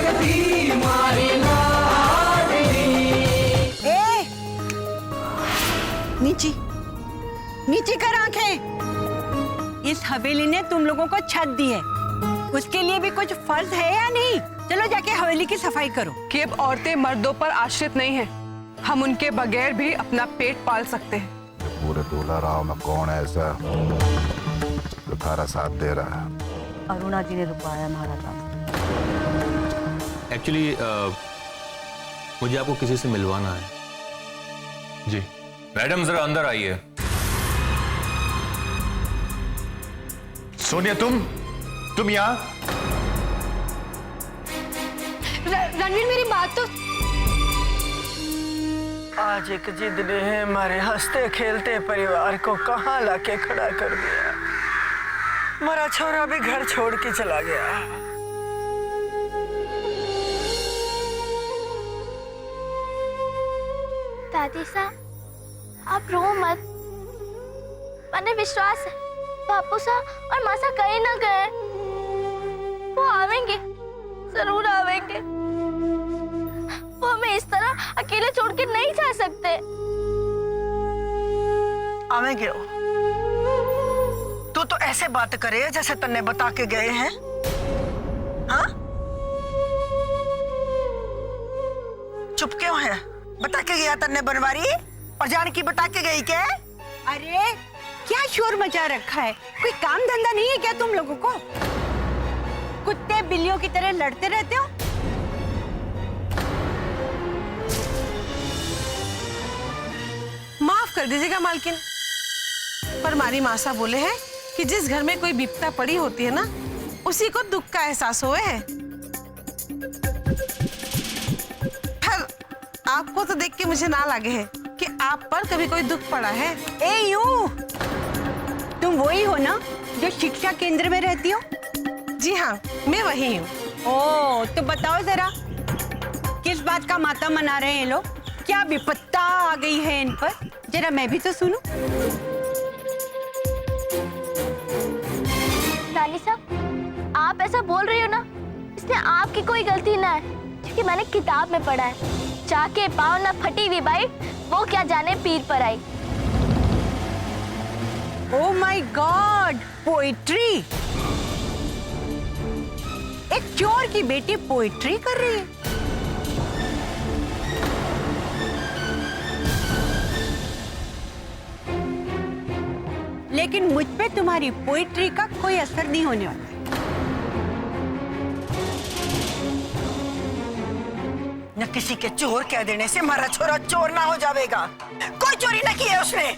जगती मारी लाडली। ए नीची नीची कर आंखें। इस हवेली ने तुम लोगों को छत दी है, उसके लिए भी कुछ फर्ज है या नहीं? चलो जाके हवेली की सफाई करो। कि अब औरतें मर्दों पर आश्रित नहीं हैं, हम उनके बगैर भी अपना पेट पाल सकते हैं। पूरे दुलाराव में कौन है ऐसा जो थारा साथ दे रहा है? अरुणा जी ने रुकवाया हमारा काम। एक्चुअली मुझे आपको किसी से मिलवाना है। जी मैडम जरा अंदर आइए। सोनिया तुम यहाँ? रणवीर मेरी बात तो। आज एक जिद ने हमारे हंसते खेलते परिवार को कहाँ लाके खड़ा कर दिया। मेरा छोरा भी घर छोड़ के चला गया। दादी साहब आप रो मत, मैंने विश्वास है बापू साहब और मासा कहीं ना गए, वो आवेंगे, जरूर आवेंगे। वो हमें इस तरह अकेले छोड़ के नहीं जा सकते। आवेंगे तू तो ऐसे बात करे जैसे तन्ने बता के गए हैं। हाँ चुप क्यों है? बता के गया तन्ने बनवारी और जानकी बता के गई क्या? अरे क्या शोर मचा रखा है? कोई काम धंधा नहीं है क्या तुम लोगों को? कुत्ते बिल्लियों की तरह लड़ते रहते हो। माफ कर दीजिएगा मालकिन, पर हमारी मासा बोले हैं कि जिस घर में कोई विपदा पड़ी होती है ना, उसी को दुख का एहसास हुए है। फिर आपको तो देख के मुझे ना लगे है कि आप पर कभी कोई दुख पड़ा है। ए यू, तुम वही हो ना जो शिक्षा केंद्र में रहती हो? जी हाँ, मैं वही हूँ। ओ तो बताओ जरा, किस बात का माता मना रहे हैं लोग? क्या विपत्ता आ गई है इन पर? जरा मैं भी तो सुनूं। नानी साहब आप ऐसा बोल रही हो ना, इसमें आपकी कोई गलती ना है, क्योंकि मैंने किताब में पढ़ा है, चाके पाँव ना फटी हुई बाई, वो क्या जाने पीर पर आई। Oh my god, poetry! एक चोर की बेटी पोइट्री कर रही है। लेकिन मुझ पे तुम्हारी पोइट्री का कोई असर नहीं होने वाला। न किसी के चोर कह देने से हमारा छोरा चोर ना हो जाएगा। कोई चोरी ना की है उसने।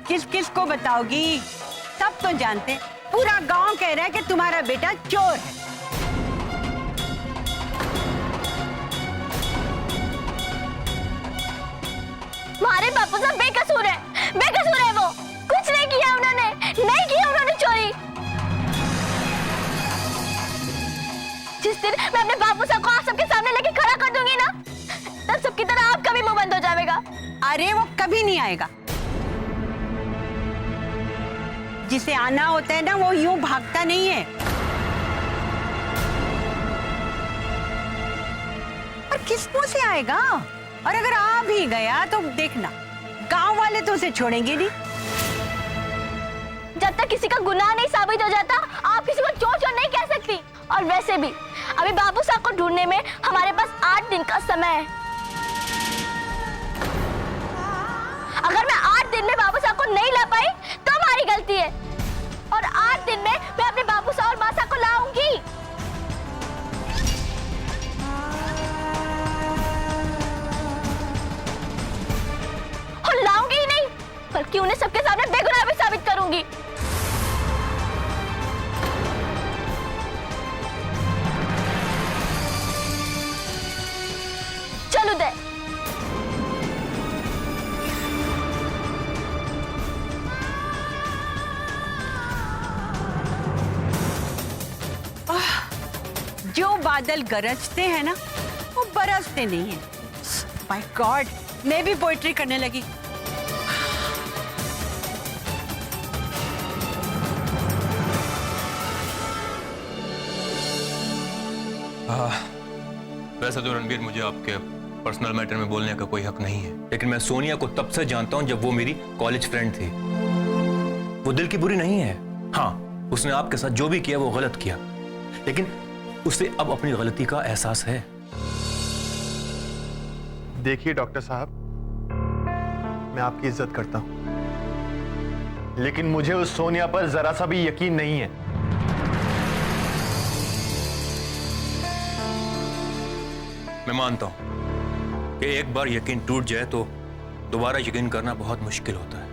किस किस को बताओगी? सब तो जानते, पूरा गांव कह रहा है कि तुम्हारा बेटा चोर है। हमारे बापू साहब बेकसूर है, बेकसूर है। वो कुछ नहीं किया उन्होंने, नहीं किया उन्होंने चोरी। जिस दिन मैं अपने बापू साहब को आप सबके सामने लेके खड़ा कर दूंगी ना, तब सबकी तरह आपका भी मुंह बंद हो जाएगा। अरे वो कभी नहीं आएगा। जिसे आना होता है ना, वो यूं भागता नहीं है। और किस मुंह से आएगा? और अगर आ भी गया तो देखना, गांव वाले तो उसे छोड़ेंगे नहीं। जब तक किसी का गुनाह नहीं साबित हो जाता, आप किसी को चोर चोर नहीं कह सकती। और वैसे भी अभी बाबू साहब को ढूंढने में हमारे पास 8 दिन का समय है। अगर मैं 8 दिन में बाबू साहब को नहीं ला पाई तो हमारी गलती है, और 8 दिन में मैं अपने बाबू साहब और माँ साहब को लाऊंगी। और लाऊंगी ही नहीं, बल्कि उन्हें सबके सामने बेगुनाह भी साबित करूंगी। चल उदय, जो बादल गरजते हैं ना, वो बरसते नहीं हैं। माय गॉड, मैं भी पोइट्री करने लगी। वैसे तो रणवीर मुझे आपके पर्सनल मैटर में बोलने का कोई हक नहीं है, लेकिन मैं सोनिया को तब से जानता हूं जब वो मेरी कॉलेज फ्रेंड थी। वो दिल की बुरी नहीं है। हाँ, उसने आपके साथ जो भी किया वो गलत किया, लेकिन उसे अब अपनी गलती का एहसास है। देखिए डॉक्टर साहब, मैं आपकी इज्जत करता हूं, लेकिन मुझे उस सोनिया पर जरा सा भी यकीन नहीं है। मैं मानता हूं कि एक बार यकीन टूट जाए तो दोबारा यकीन करना बहुत मुश्किल होता है,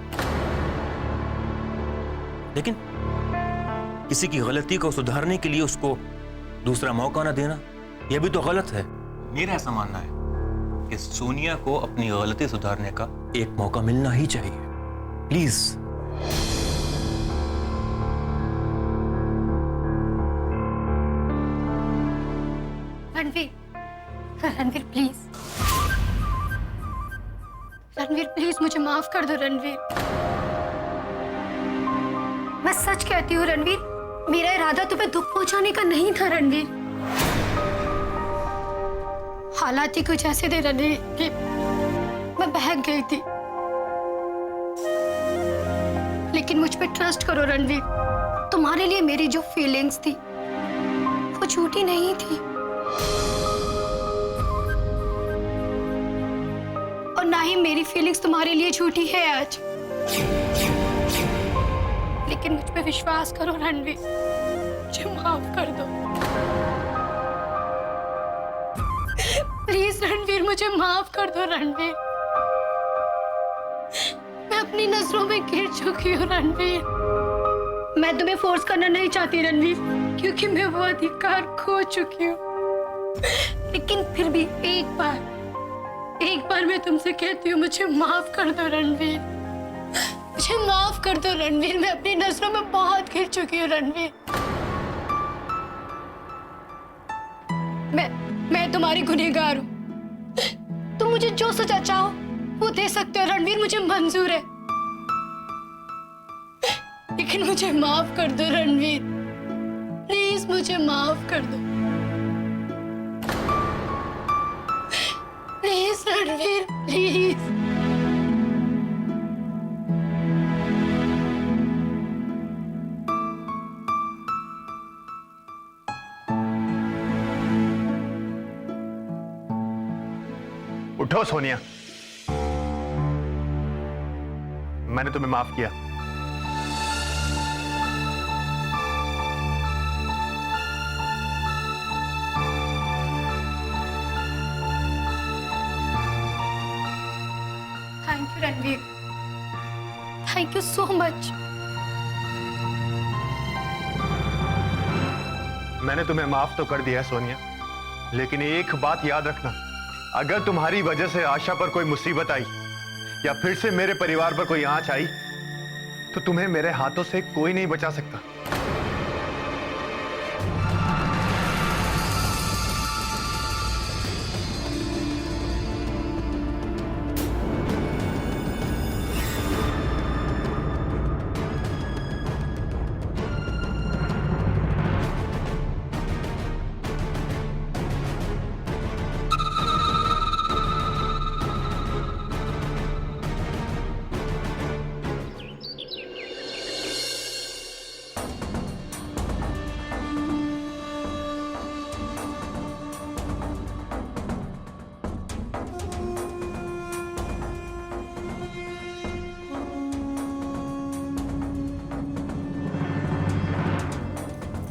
लेकिन किसी की गलती को सुधारने के लिए उसको दूसरा मौका ना देना, यह भी तो गलत है। मेरा ऐसा मानना है कि सोनिया को अपनी गलती सुधारने का एक मौका मिलना ही चाहिए। Please. Ranveer please, Ranveer please मुझे माफ कर दो रणवीर। मैं सच कहती हूँ रणवीर, मेरा इरादा तुम्हें दुख पहुंचाने का नहीं था रणवीर। हालात ही कुछ ऐसे थे रणवीर कि मैं बहक गई थी, लेकिन मुझ पे ट्रस्ट करो रणवीर, तुम्हारे लिए मेरी जो फीलिंग्स थी वो झूठी नहीं थी, और ना ही मेरी फीलिंग्स तुम्हारे लिए झूठी है आज। लेकिन मुझ पे विश्वास करो रणवीर, मुझे माफ कर दो प्लीज रणवीर, मुझे माफ कर दो रणवीर। मैं अपनी नजरों में गिर चुकी हूँ रणवीर। मैं तुम्हें फोर्स करना नहीं चाहती रणवीर, क्योंकि मैं वो अधिकार खो चुकी हूँ, लेकिन फिर भी एक बार मैं तुमसे कहती हूँ, मुझे माफ कर दो रणवीर, मुझे माफ कर दो रणवीर। मैं अपनी नजरों में बहुत गिर चुकी हूँ रणवीर। मैं तुम्हारी गुनहगार हूँ, तुम मुझे जो सजा चाहो वो दे सकते हो रणवीर, मुझे मंजूर है, लेकिन मुझे माफ कर दो रणवीर, प्लीज मुझे माफ कर दो प्लीज रणवीर, प्लीज। उठो सोनिया, मैंने तुम्हें माफ किया। Thank you Ranveer, thank you so much. मैंने तुम्हें माफ तो कर दिया है सोनिया, लेकिन एक बात याद रखना, अगर तुम्हारी वजह से आशा पर कोई मुसीबत आई या फिर से मेरे परिवार पर कोई आंच आई तो तुम्हें मेरे हाथों से कोई नहीं बचा सकता।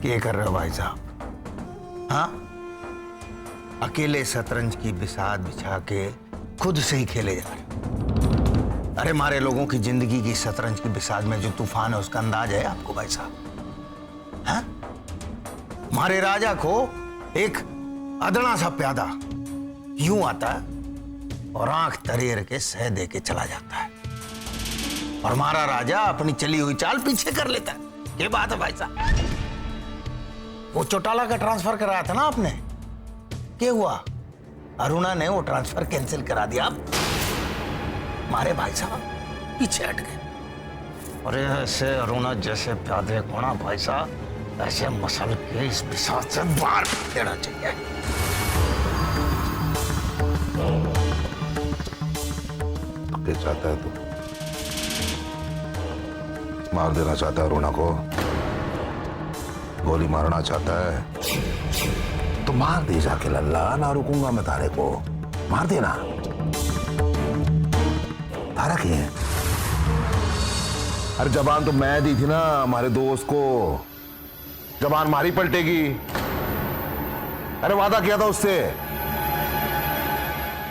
क्या कर रहे हो भाई साहब? हाँ, अकेले शतरंज की बिसात बिछा के खुद से ही खेले जा रहे। अरे मारे लोगों की जिंदगी की शतरंज की बिसात में जो तूफान है उसका अंदाज है आपको भाई साहब? हाँ, मारे राजा को एक अदना सा प्यादा यूं आता है और आंख तरेर के सह दे के चला जाता है, और हमारा राजा अपनी चली हुई चाल पीछे कर लेता है। ये बात है भाई साहब। वो चौटाला का ट्रांसफर कराया था ना आपने, क्या हुआ? अरुणा ने वो ट्रांसफर कैंसिल करा दिया। मारे भाई साहब पीछे हट गए। अरे ऐसे अरुणा जैसे प्यादे को ना भाई साहब ऐसे मसल के इस बिसात से बाहर देना चाहिए। क्या चाहता है तू? मार देना चाहता है रोना को? गोली मारना चाहता है तो मार दे जाके लल्ला, ना रुकूंगा मैं तारे को। मार देना। तारा की है? अरे जबान तो मैं दी थी ना हमारे दोस्त को, जबान मारी पलटेगी। अरे वादा किया था उससे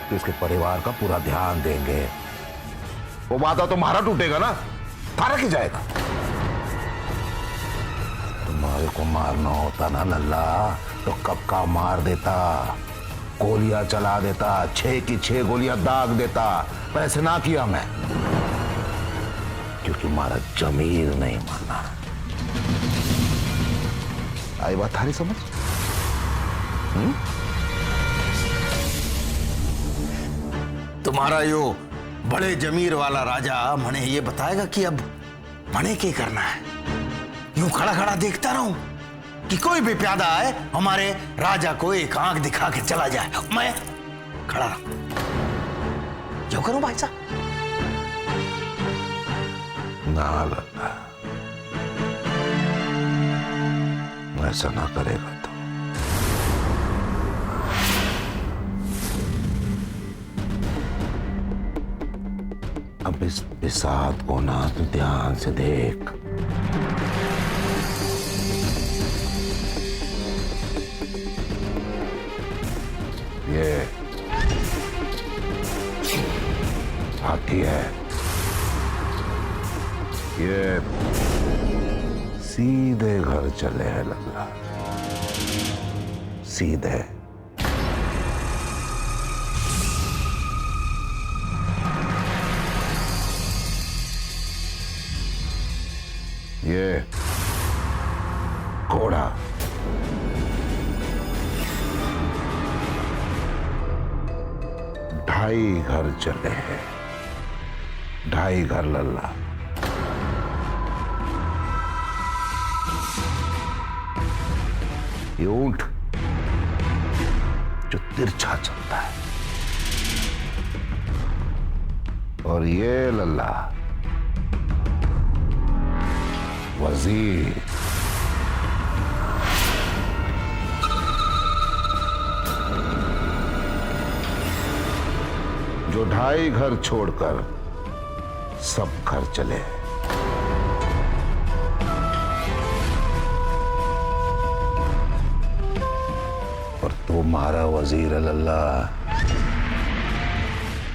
कि उसके परिवार का पूरा ध्यान देंगे। वो वादा तो मारा टूटेगा ना, तारा की जाएगा। तुम्हारे को मारना होता ना लल्ला तो कब का मार देता, गोलियां चला देता, 6 की 6 गोलियां दाग देता। पर ऐसे ना किया मैं, क्योंकि हमारा जमीर नहीं माना। आई बात थारी समझ? तुम्हारा यो बड़े जमीर वाला राजा मने ये बताएगा कि अब मने क्या करना है? यूं खड़ा खड़ा देखता रहूं कि कोई भी प्यादा आए हमारे राजा को एक आंख दिखा के चला जाए, मैं खड़ा रहूं? जो करूं भाई साहब? ना लल्ला, ऐसा ना करेगा तो अब इस बिसात को ना तो ध्यान से देख। ये हाथी है, ये सीधे घर चले हैं लल्ला, सीधे। ये घोड़ा ढाई घर चले हैं, ढाई घर लल्ला। ये ऊंट जो तिरछा चलता है, और ये लल्ला वजीर। जो ढाई घर छोड़कर सब घर चले। और तुम्हारा वजीर लल्ला,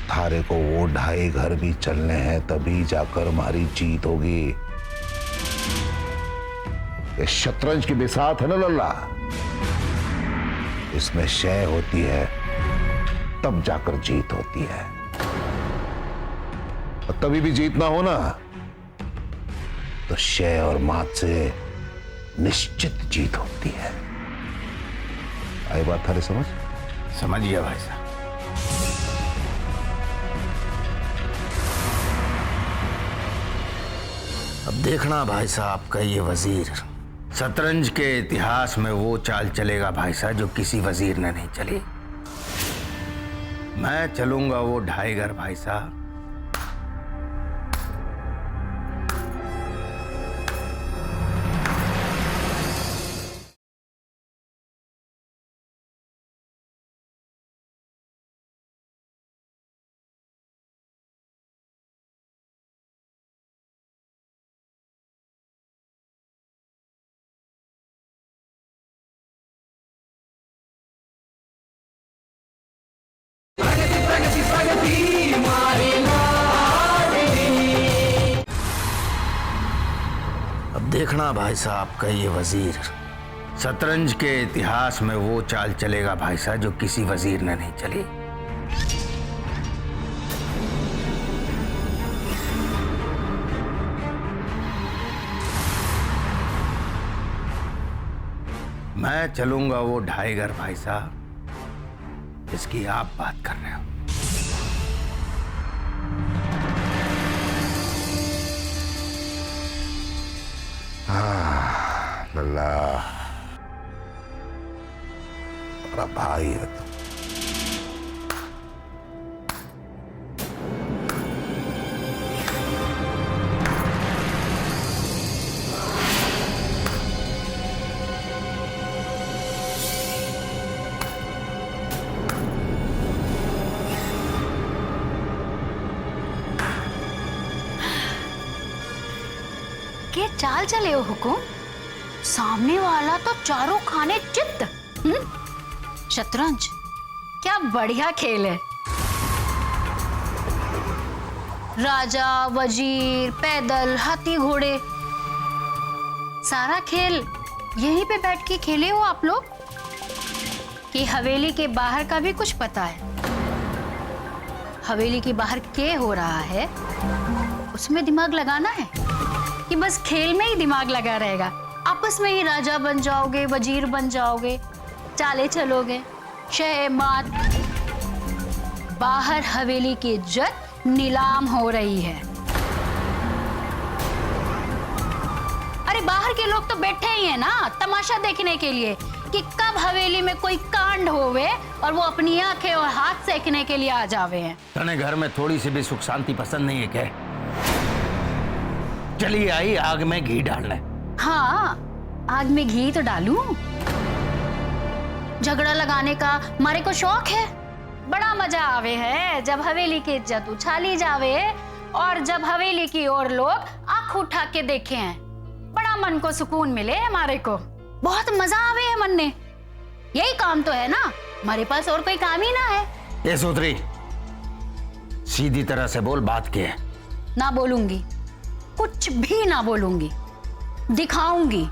थारे को वो ढाई घर भी चलने हैं, तभी जाकर हमारी जीत होगी। ये शतरंज की बिसात है ना लल्ला, इसमें शय होती है तब जाकर जीत होती है। और तभी भी जीत ना हो ना तो शय और मात से निश्चित जीत होती है। आई बात थारे समझ? समझ गया भाई साहब। अब देखना भाई साहब का ये वजीर शतरंज के इतिहास में वो चाल चलेगा भाई साहब जो किसी वजीर ने नहीं चली। मैं चलूंगा वो ढाई घर भाई साहब। अब देखना भाई साहब का ये वजीर शतरंज के इतिहास में वो चाल चलेगा भाई साहब जो किसी वजीर ने नहीं चली। मैं चलूंगा वो ढाई घर भाई साहब जिसकी आप बात कर रहे हो। लल्ला, मेरा भाई है तू। के चाल चले हो हुकुम? सामने वाला तो चारों खाने चित्त। शतरंज क्या बढ़िया खेल है। राजा, वजीर, पैदल, हाथी, घोड़े, सारा खेल यहीं पे बैठ के खेले हो आप लोग? कि हवेली के बाहर का भी कुछ पता है? हवेली के बाहर क्या हो रहा है उसमें दिमाग लगाना है कि बस खेल में ही दिमाग लगा रहेगा? आपस में ही राजा बन जाओगे, वजीर बन जाओगे, चाले चलोगे, शहमात। बाहर हवेली की इज्जत नीलाम हो रही है। अरे बाहर के लोग तो बैठे ही हैं ना तमाशा देखने के लिए कि कब हवेली में कोई कांड होवे और वो अपनी आंखें और हाथ सेकने के लिए आ जावे हैं। तने घर में थोड़ी सी भी सुख शांति पसंद नहीं है क्या? चलिए आई आग में घी डालना। हाँ, आग में घी तो डालूं। झगड़ा लगाने का मारे को शौक है। बड़ा मजा आवे है जब हवेली की इज्जत उछाली जावे और जब हवेली की ओर लोग आंख उठा के देखे हैं। बड़ा मन को सुकून मिले हमारे को, बहुत मजा आवे है मन ने। यही काम तो है ना, हमारे पास और कोई काम ही ना है। ये सूत्री, सीधी तरह से बोल, बात क्या है? ना बोलूंगी, कुछ भी ना बोलूंगी, दिखाऊंगी।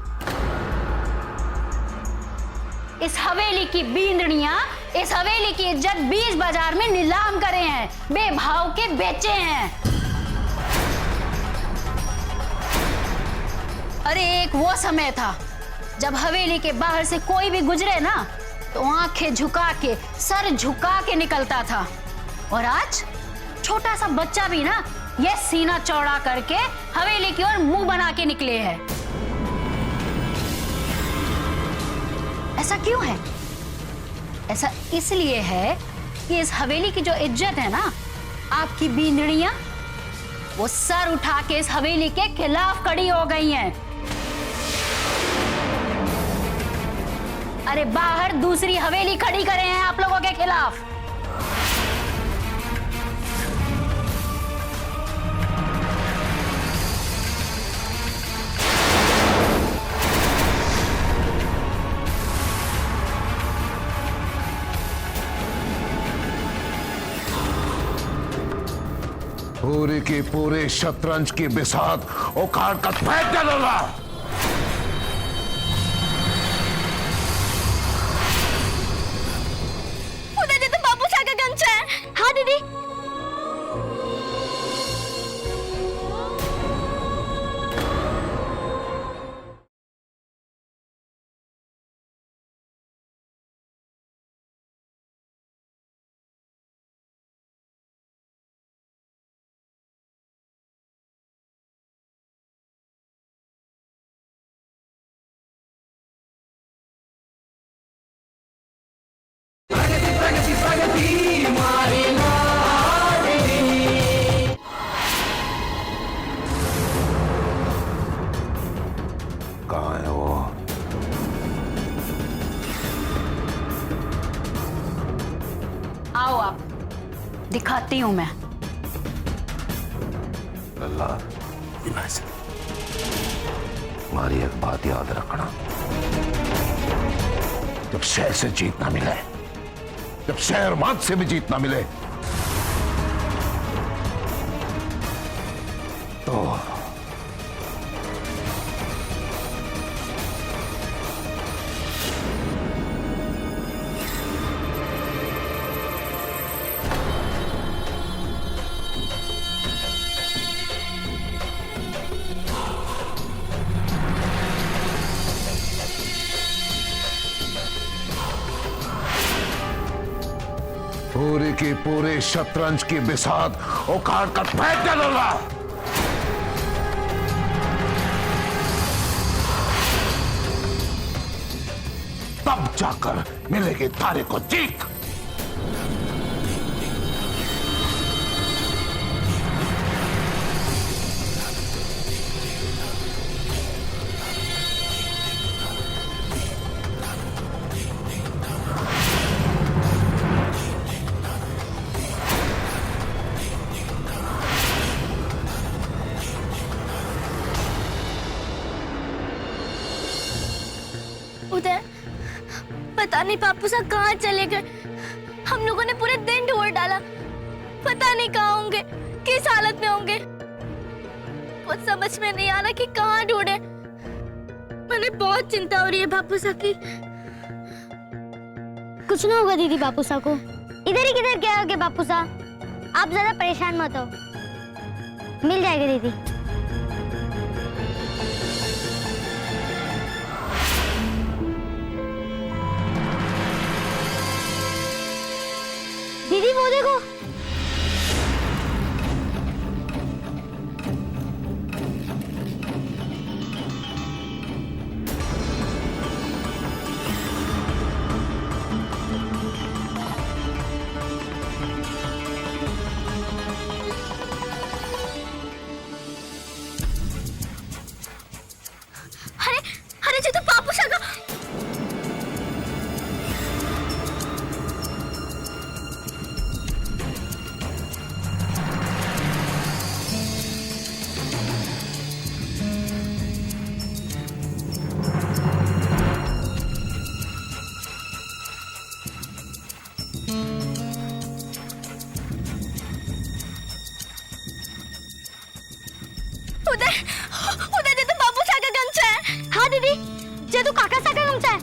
इस हवेली की बींदड़ियां इस हवेली की इज्जत बीच बाजार में नीलाम करे हैं, बेभाव के बेचे हैं। अरे एक वो समय था जब हवेली के बाहर से कोई भी गुजरे ना तो आंखें झुका के, सर झुका के निकलता था। और आज छोटा सा बच्चा भी ना ये सीना चौड़ा करके हवेली की ओर मुंह बना के निकले हैं। ऐसा क्यों है? ऐसा इसलिए है कि इस हवेली की जो इज्जत है ना, आपकी बींदड़ियां वो सर उठा के इस हवेली के खिलाफ खड़ी हो गई हैं। अरे बाहर दूसरी हवेली खड़ी करे हैं आप लोगों के खिलाफ। पूरे के पूरे शतरंज की बिसात उखाड़ कर फेंक डालूंगा। उधर तो बाबू सा का गमछा है। हाँ दीदी। कहाँ है वो? आओ आप, दिखाती हूं मैं। लल्ला, हमारी एक बात याद रखना, जब शहर से जीत ना मिले, जब शहर मात से भी जीत ना मिले तो पूरे के पूरे शतरंज की बिसात उखाड़ कर फेंक डालूंगा। अब जाकर मिलेगी तारे को जीत। उदय, पता नहीं पापू साहब कहाँ चले गए। हम लोगों ने पूरे दिन ढूंढ डाला, पता नहीं कहाँ होंगे, किस हालत में होंगे। कुछ समझ में नहीं आ रहा कि कहाँ ढूंढे। मुझे बहुत चिंता हो रही है बापू साहब की। कुछ ना होगा दीदी, बापू साहब को इधर ही किधर गए होगे बापू साहब। आप ज्यादा परेशान मत हो, मिल जाएगा दीदी। दीदी वो देखो, अरे अरे जी, तो पापू साहब का उदय, उदय जी, तो बापू साहब का गमछा है। हाँ दीदी, जे तू काका सा का गमछा है।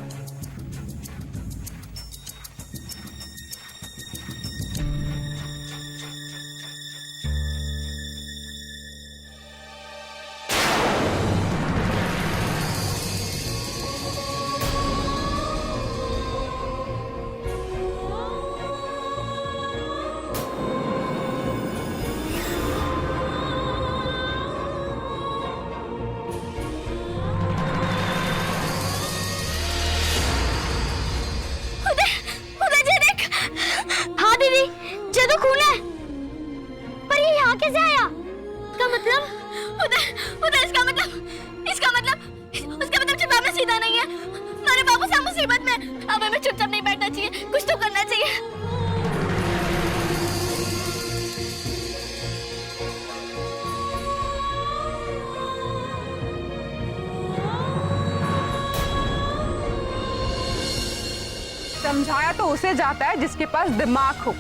हाँ दीदी, ये तो खून है, पर ये यहाँ कैसे आया? इसका मतलब? इसका मतलब चिल्लाना सीधा नहीं है। हमारे बाबू साहब मुसीबत में। अब हमें चुपचाप नहीं बैठना चाहिए, कुछ तो करना चाहिए। समझाया तो उसे जाता है जिसके पास दिमाग हो,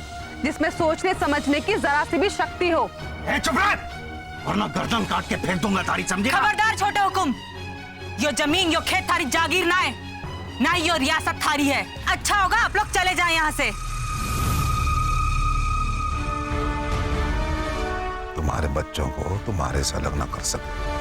जिसमें सोचने समझने की जरा सी भी शक्ति हो। चुप रह, वरना गर्दन काट के फेंक दूंगा तारी, समझे? खबरदार छोटे हुकुम, यो जमीन यो खेत थारी जागीर ना है, ना यो रियासत थारी है। अच्छा होगा आप लोग चले जाएं यहाँ से। तुम्हारे बच्चों को तुम्हारे से अलग ना कर सकते।